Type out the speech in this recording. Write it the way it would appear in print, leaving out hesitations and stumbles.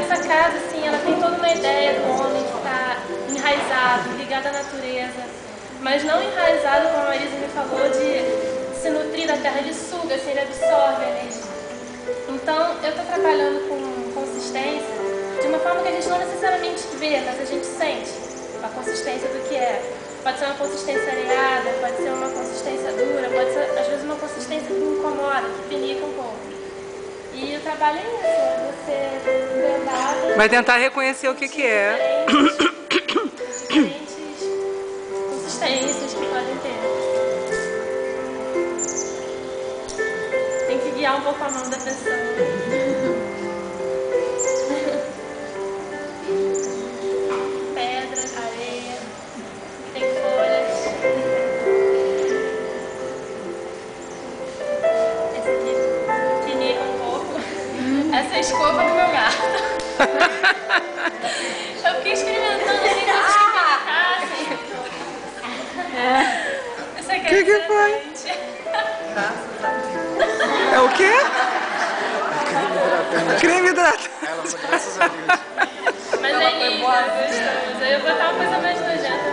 essa casa, assim, ela tem toda uma ideia do homem que está enraizado, ligado à natureza, mas não enraizado, como a Marisa me falou, de se nutrir da terra, ele suga, assim, ele absorve a energia. Então, eu estou trabalhando com consistência de uma forma que a gente não necessariamente vê, mas a gente sente a consistência do que é. Pode ser uma consistência areada, pode ser uma consistência dura, pode ser, às vezes, uma consistência que me incomoda, que pinica um pouco. E o trabalho é isso, é você vendar... Vai tentar reconhecer o que é. Diferentes consistências que podem ter. Tem que guiar um pouco a mão da pessoa. Pedras, areia, tem folhas. Esse aqui pinica um pouco. Essa é a escova do meu gato. Eu fiquei experimentando assim, O que foi? É o quê? Creme hidratante. Ela foi, graças a Deus. Mas é lindo, é gostoso. Eu vou botar uma coisa mais nojenta.